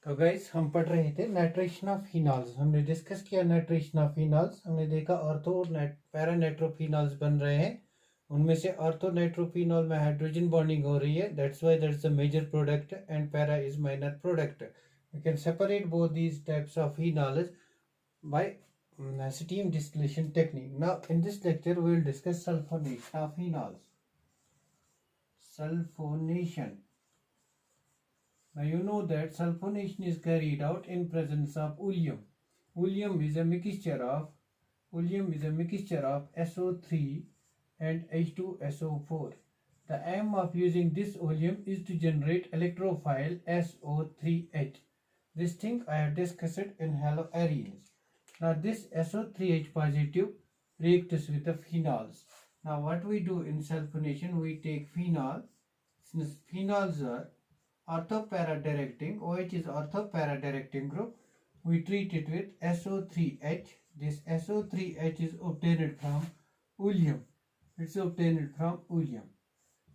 तो गाइस हम पढ़ रहे थे नाइट्रेशन ऑफ फिनॉल्स। हमने डिस्कस किया नाइट्रेशन ऑफ फिनॉल्स। हमने देखा ऑर्थो और पैरा नाइट्रोफिनॉल्स बन रहे हैं। उनमें से ऑर्थो नाइट्रोफिनॉल में हाइड्रोजन बॉन्डिंग हो रही है, that's why that's the major product and para is minor product. We can separate both these types of phenols by steam distillation technique. Now in this lecture we will discuss sulfonation of phenols. Sulfonation. Now you know that sulfonation is carried out in presence of oleum. Oleum is a mixture of SO3 and H2SO4. The aim of using this oleum is to generate electrophile SO3H. This thing I have discussed in haloarenes. Now this SO3H positive reacts with the phenols. Now what we do in sulfonation, we take phenol. Since phenols are ortho-para-directing, OH is ortho-para-directing group, we treat it with SO3H. This SO3H is obtained from oleum. It's obtained from oleum.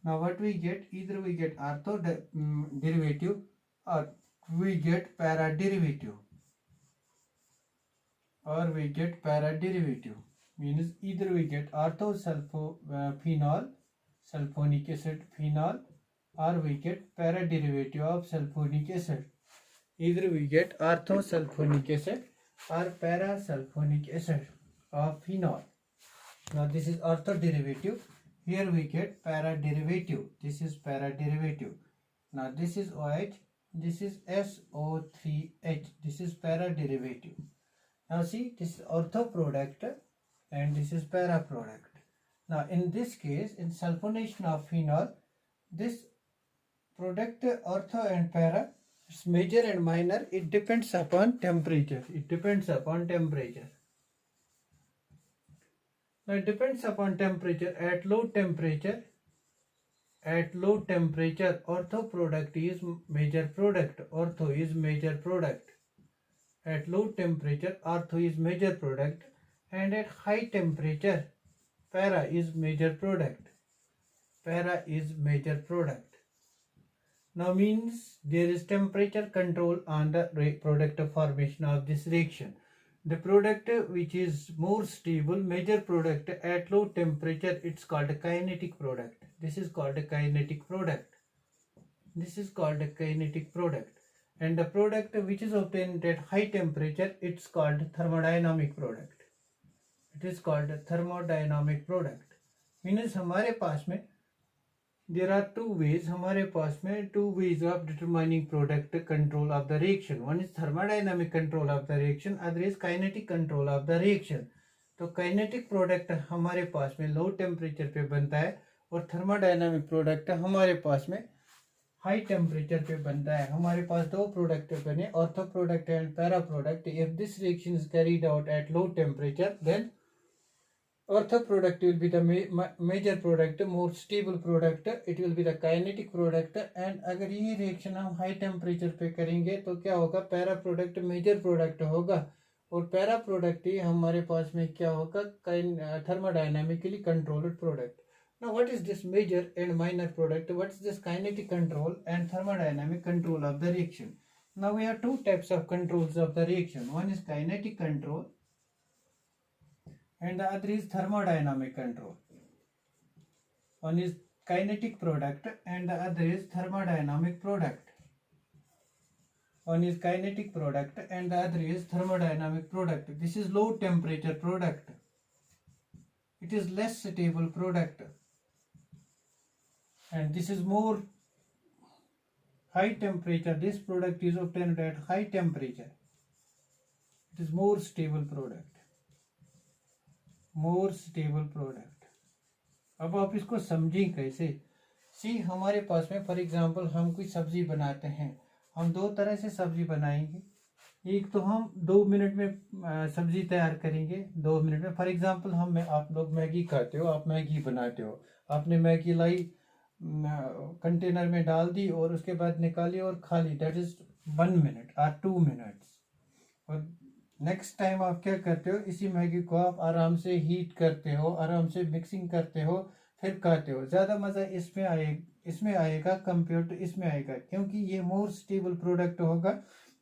Now what we get, either we get ortho derivative or we get para derivative. Means either we get orthosulfophenol, sulfonic acid phenol, or we get para derivative of sulfonic acid. Either we get orthosulfonic acid or parasulfonic acid of phenol. Now this is ortho derivative. Here we get para derivative. This is para derivative. Now this is OH. This is SO3H. This is para derivative. Now see, this is ortho product and this is para product. Now in this case, in sulfonation of phenol, this product ortho and para, its major and minor, it depends upon temperature. Now it depends upon temperature. At low temperature, ortho product is major product. At low temperature, ortho is major product, and at high temperature, para is major product. Now means there is temperature control on the product formation of this reaction. The product which is more stable, major product at low temperature, it's called a kinetic product. This is called a kinetic product. And the product which is obtained at high temperature, it's called thermodynamic product. Means हमारे पास में there are two ways of determining product control of the reaction. One is thermodynamic control of the reaction, other is kinetic control of the reaction. तो kinetic product हमारे पास में low temperature पे बनता है और thermodynamic product हमारे पास में high temperature पे बनता है. हमारे पास दो प्रोडक्ट बने, ortho product and para product. If this reaction is carried out at low temperature, then ortho product will be the major product, more stable product, it will be the kinetic product. And अगर ये reaction हम high temperature पे करेंगे तो क्या होगा, para product major product होगा और पैरा प्रोडक्ट ही हमारे पास में क्या होगा, thermodynamically controlled product. Now what is this major and minor product? What is this kinetic control and thermodynamic control of the reaction? Now we have two types of controls of the reaction. One is kinetic control and the other is thermodynamic control. One is kinetic product and the other is thermodynamic product. This is low temperature product. It is less stable product. And this is more high temperature. This product is obtained at high temperature. It is more stable product. अब आप इसको समझें कैसे. सी हमारे पास में for example हम कोई सब्जी बनाते हैं. हम दो तरह से सब्जी बनाएंगे. एक तो हम 2 मिनट में सब्जी तैयार करेंगे, 2 मिनट में. फॉर एग्जांपल आप लोग मैगी खाते हो, आप मैगी बनाते हो. आपने मैगी लाई, कंटेनर में डाल दी और उसके बाद निकाली और खा ली. दैट इज 1 मिनट और 2 मिनट्स. और नेक्स्ट टाइम आप क्या करते हो, इसी मैगी को आप आराम से हीट करते हो, आराम से मिक्सिंग करते हो, फिर खाते हो. ज़्यादा मज़ा इसमें आएगा कंपेयर टू इसमें आएगा, क्योंकि ये मोर स्टेबल प्रोडक्ट होगा.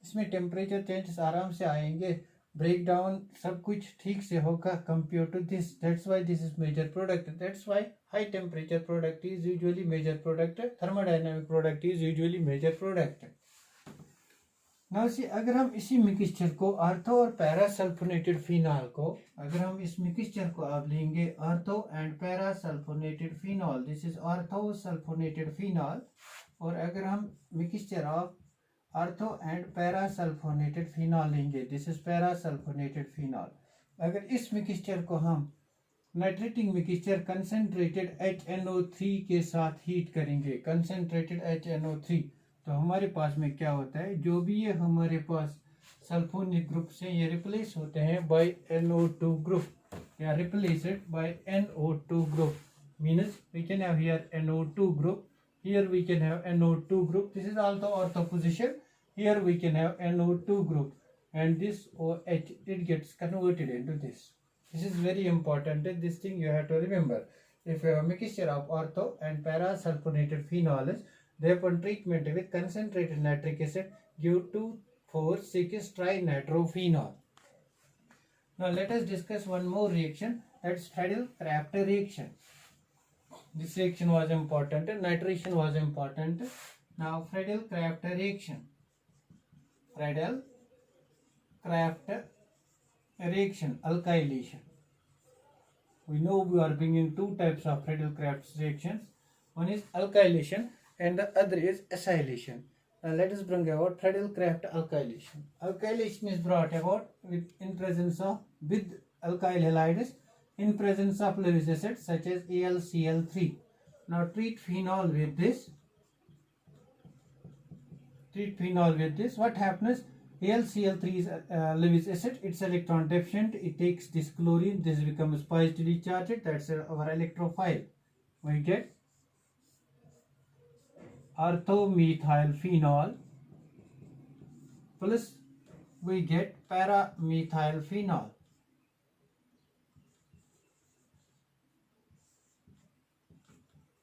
इसमें टेम्परेचर चेंजेस आराम से आएंगे, ब्रेक डाउन सब कुछ ठीक से होगा compare to this. That's why this is major product. That's why high temperature product is usually major product. Thermodynamic product is usually major product. Now see, अगर हम इसी मिक्सचर को आर्थो और पैरा सल्फोनेटेड फिनॉल को, अगर हम इस mixture को आप लेंगे ortho and para sulphonated phenol, this is ortho sulphonated phenol. और अगर हम mixture of ortho and para sulphonated phenol लेंगे, this is para sulphonated phenol. अगर इस मिक्सचर को हम नाइट्रेटिंग मिक्सचर कंसेंट्रेटेड HNO3 के साथ हीट करेंगे, कंसेंट्रेटेड HNO3, तो हमारे पास में क्या होता है, जो भी ये हमारे पास सल्फोनिक ग्रुप से ये रिप्लेस होते हैं बाय NO2 ग्रुप या replaced by NO2 group. Means we can have here NO2 group, here we can have NO2 group. This is also ortho position. Here we can have NO2 group, and this OH, it gets converted into this. This is very important. This thing you have to remember. If you have a mixture of ortho and para sulfonated phenols, they upon treatment with concentrated nitric acid give 2,4,6 trinitrophenol. Now let us discuss one more reaction. That's Friedel-Crafts reaction. This reaction was important. Nitration was important. Now Friedel-Crafts reaction. Friedel-Crafts reaction, alkylation. We know we are bringing two types of Friedel-Crafts reactions. One is alkylation and the other is acylation. Now let us bring about Friedel-Crafts alkylation. Alkylation is brought about in presence of with alkyl halides, in presence of Lewis acid such as AlCl3. Now treat phenol with this. What happens? AlCl3 is Lewis acid. It's electron deficient. It takes this chlorine. This becomes positively charged. That's our electrophile. We get orthomethyl phenol plus we get paramethyl phenol.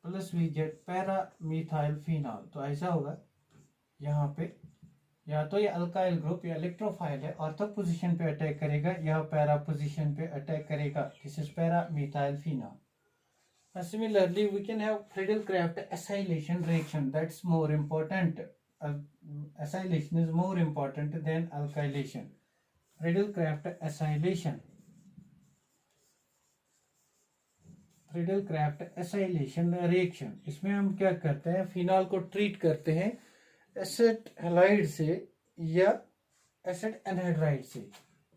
Plus we get paramethyl phenol. तो ऐसा होगा यहाँ पे, या तो ये alkyl group या electrophile है, ऑर्थो पोजीशन पे अटैक करेगा या पैरा पोजीशन पे अटैक करेगा. This is paramethyl phenol. Similarly we can have Friedel-Crafts acylation reaction. That's more important. Acylation is more important than alkylation. Friedel-Crafts acylation. Friedel-Crafts acylation reaction. इसमें हम क्या करते हैं, फिनॉल को ट्रीट करते हैं एसिड हैलाइड से या एसिड एनहाइड्राइड से.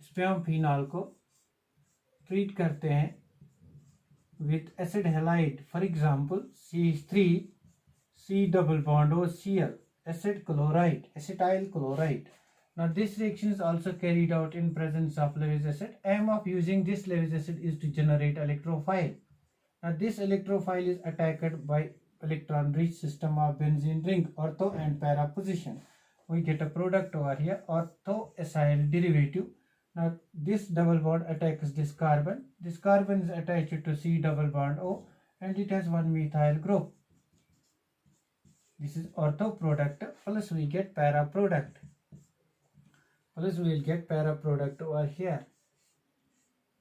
इसमें हम फिनॉल को ट्रीट करते हैं with acid halide. For example CH3 C double bond O Cl, acid chloride, acetyl chloride. Now this reaction is also carried out in presence of Lewis acid. Aim of using this Lewis acid is to generate electrophile. Now this electrophile is attacked by electron rich system of benzene ring, ortho and para position. We get a product over here, ortho-acyl derivative. Now this double bond attacks this carbon. This carbon is attached to C double bond O and it has one methyl group. This is ortho product plus we get para product. Plus we will get para product over here.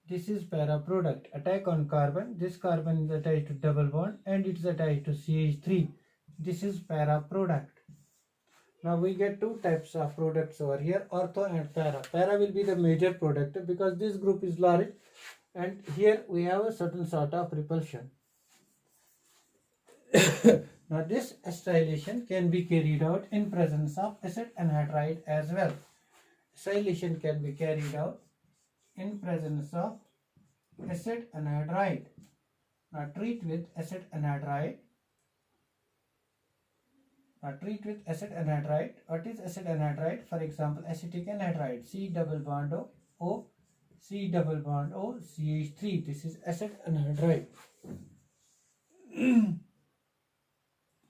This is para product. Attack on carbon. This carbon is attached to double bond and it is attached to CH3. This is para product. Now we get two types of products over here, ortho and para. Para will be the major product because this group is large and here we have a certain sort of repulsion. Now this acylation can be carried out in presence of acid anhydride as well. Acylation can be carried out in presence of acid anhydride. Now treat with acid anhydride. What is acid anhydride? For example, acetic anhydride, C double bond O, C double bond O, CH3. This is acid anhydride.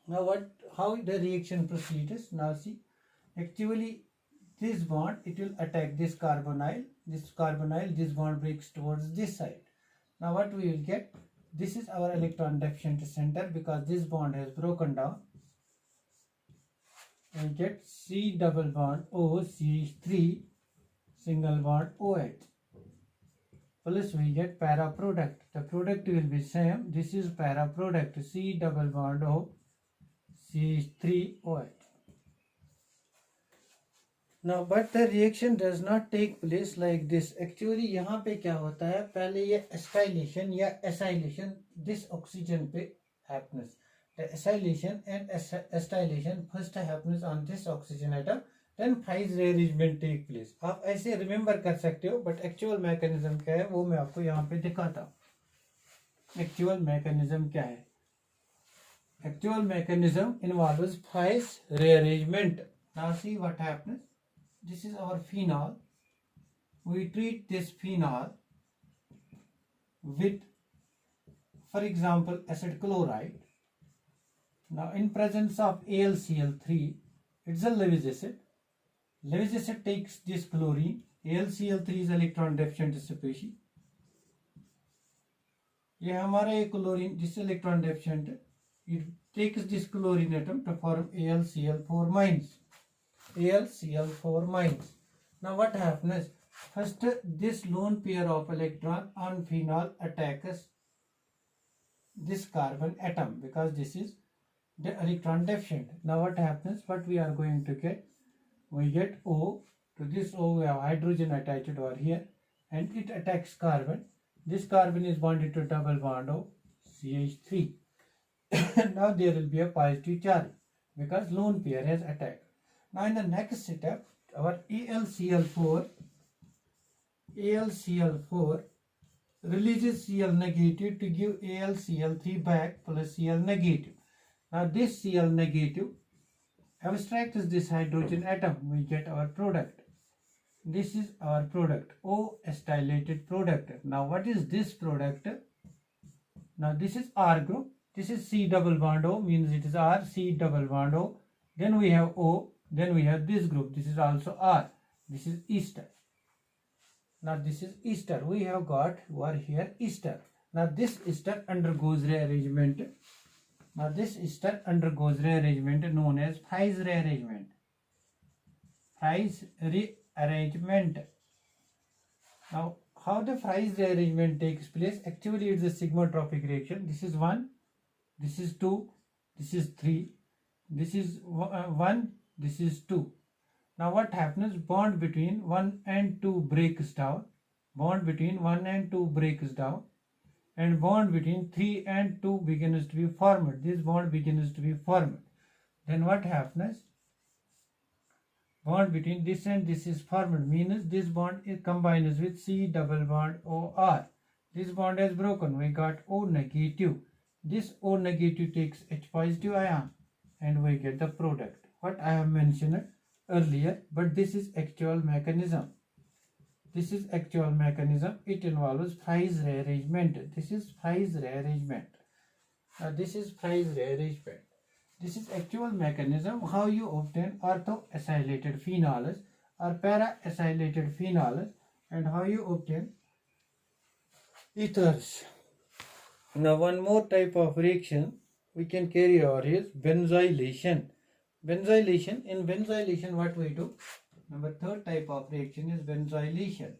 Now how the reaction proceeds? Now see, actually this bond, it will attack this carbonyl, this bond breaks towards this side. Now what we will get? This is our electron deficient center because this bond has broken down. we get C double bond O CH3 single bond OH. Plus we get para product. The product will be same. This is para product C double bond O CH3 OH. Now, but the reaction does not take place like this. Actually यहाँ पे क्या होता है, पहले ये acetylation या acylation this oxygen पे happens. The acylation and acetylation first happens on this oxygen atom, then phase rearrangement take place. आप ऐसे remember कर सकते हो, but actual mechanism क्या है वो मैं आपको यहाँ पे दिखाता हूँ. Actual mechanism क्या है? Actual mechanism involves phase rearrangement. Now see what happens. This is our phenol. We treat this phenol with, for example, acid chloride. Now, in presence of AlCl3, it's a Lewis acid. Lewis acid takes this chlorine. AlCl3 is electron deficient species. ये हमारा एक chlorine, this electron deficient. It takes this chlorine atom to form AlCl4 minus. AlCl4 minus. Now what happens? First, this lone pair of electron on phenol attacks this carbon atom because this is the electron deficient. Now what happens? What we are going to get? We get O. To this O we have hydrogen attached over here and it attacks carbon. This carbon is bonded to double bond O CH3. Now there will be a positive charge because lone pair has attacked. Now in the next step, our AlCl4 releases Cl negative to give AlCl3 back plus Cl negative. Now this Cl negative abstracts this hydrogen atom. We get our product. This is our product, O acetylated product. Now what is this product? Now this is R group. This is C double bond O, means it is R, C double bond O. Then we have O. Then we have this group. This is also R. This is ester. Now this is ester. We have got over here ester. Now this ester undergoes rearrangement. Now this ester undergoes rearrangement known as phase rearrangement. Phase rearrangement. Now how the phase rearrangement takes place? Actually it's a sigmotropic reaction. This is 1. This is 2. This is 3. This is 1. This is 2. Now what happens? Bond between 1 and 2 breaks down. Bond between 1 and 2 breaks down. And bond between 3 and 2 begins to be formed. This bond begins to be formed. Then what happens? Bond between this and this is formed. Means this bond is combines with C double bond OR. This bond has broken. We got O negative. This O negative takes H positive ion. And we get the product. What I have mentioned earlier, but this is actual mechanism. This is actual mechanism. It involves phase rearrangement. This is phase rearrangement. This is phase rearrangement. This is actual mechanism how you obtain orthoacylated phenols or para-acylated phenols and how you obtain ethers. Now one more type of reaction we can carry over is benzylation. Benzylation. In benzylation, what we do? Number third type of reaction is benzylation.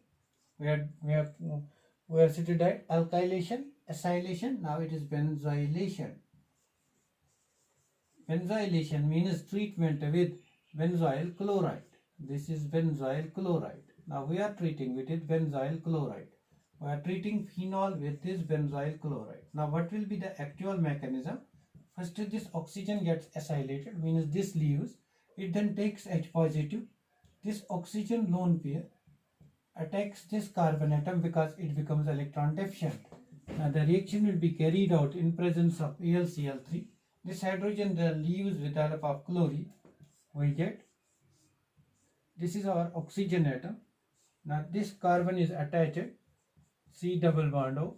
We are studied alkylation, acylation. Now it is benzylation. Benzylation means treatment with benzyl chloride. This is benzyl chloride. Now we are treating with it benzyl chloride. We are treating phenol with this benzyl chloride. Now what will be the actual mechanism? First this oxygen gets acylated, means this leaves. It then takes H positive. This oxygen lone pair attacks this carbon atom because it becomes electron deficient. Now the reaction will be carried out in presence of AlCl3. This hydrogen then leaves with the help of chlorine. We get, this is our oxygen atom. Now this carbon is attached, C double bond O,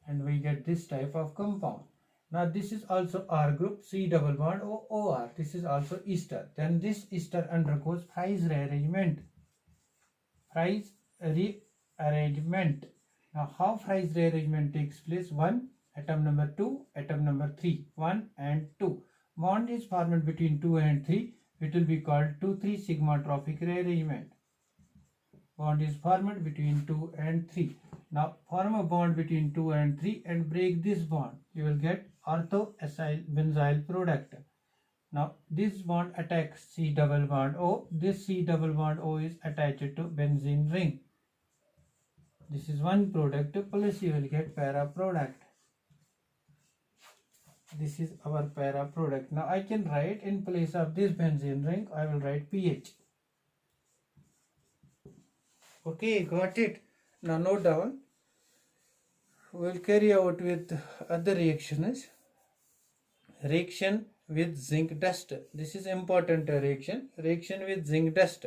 and we get this type of compound. Now this is also R group, C double bond O, OR. This is also ester. Then this ester undergoes phase rearrangement. Phase rearrangement. Now how phase rearrangement takes place? 1, atom number 2, atom number 3. 1 and 2. bond is formed between 2 and 3, it will be called 2,3 sigma trophic rearrangement. Bond is formed between 2 and 3. Now form a bond between 2 and 3 and break this bond. You will get ortho-acyl benzyl product. Now this bond attacks C double bond O. This C double bond O is attached to benzene ring. This is one product plus you will get para product. This is our para product. Now I can write in place of this benzene ring, I will write pH. Okay, got it. Now note down. We will carry out with other reactions. Reaction with zinc dust. This is important reaction. Reaction with zinc dust.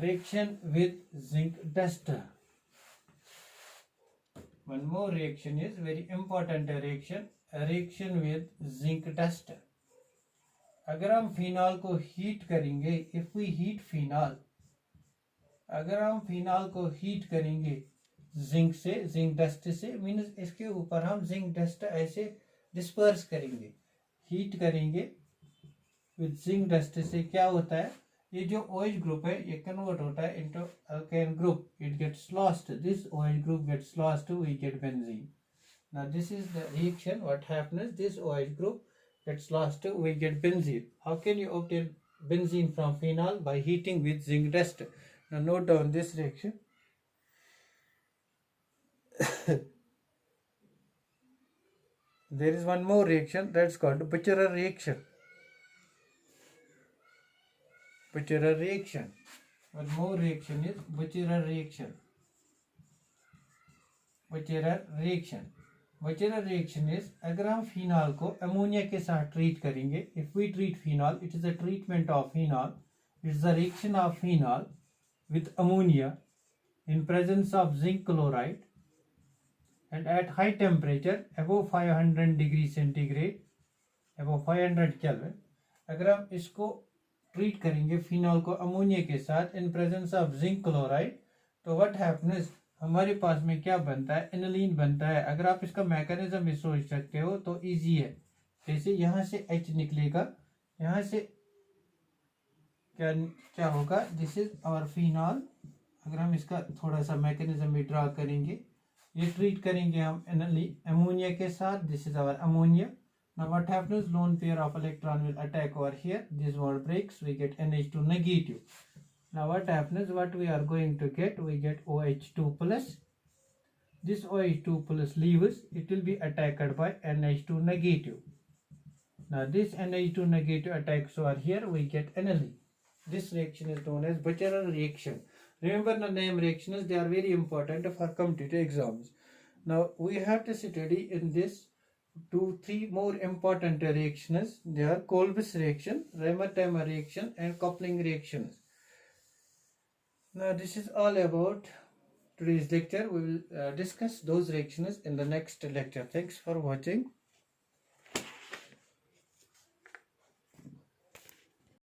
Reaction with zinc dust. One more reaction is very important reaction. Reaction with zinc dust. अगर हम phenol को heat करेंगे, if we heat phenol, अगर हम phenol को heat करेंगे zinc से, zinc dust से, मीन्स इसके ऊपर हम जिंक डस्ट ऐसे डिस्पर्स करेंगे, हीट करेंगे विद जिंक डस्ट से, क्या होता है, ये जो OH ग्रुप है ये कन्वर्ट होता है into alkane group, it gets lost, this OH group gets lost, we get benzene. Now this is the reaction, what happens, this OH group gets lost, we get benzene. How can you obtain benzene from phenol? By heating with zinc dust. Now note down this reaction. There is one more reaction, that's called Bucherer reaction. Bucherer reaction. One more reaction is Bucherer reaction. Bucherer reaction. Bucherer reaction is, अगर हम phenol को ammonia के साथ treat करेंगे, if we treat phenol, it is a treatment of phenol, it is a reaction of phenol with ammonia in presence of zinc chloride and at high temperature above 500 degree centigrade, above 500 Kelvin. अगर हम इसको treat करेंगे phenol को ammonia के साथ in presence of zinc chloride, तो what happens, हमारे पास में क्या बनता है, एनिलीन बनता है. अगर आप इसका मैकेनिज्म भी सोच सकते हो तो इजी है. जैसे यहाँ से H निकलेगा, यहाँ से क्या क्या होगा, दिस इज आवर फिनॉल. अगर हम इसका थोड़ा सा मैकेनिज्म भी ड्रा करेंगे, ये ट्रीट करेंगे हम अमोनिया के साथ, this is our ammonia. Now what happens, lone pair of electron will attack over here, this bond breaks, we get NH2 negative. Now what happens, what we are going to get, we get OH2 plus. This OH2 plus leaves, it will be attacked by NH2 negative. Now this NH2 negative attacks over here, we get NLE. This reaction is known as Bucherer reaction. Remember the name reactions, they are very important for competitive exams. Now we have to study in this 2-3 more important reactions. They are Kolb's reaction, Reimer-Taimer reaction and coupling reactions. Now this is all about today's lecture. We will discuss those reactions in the next lecture. Thanks for watching.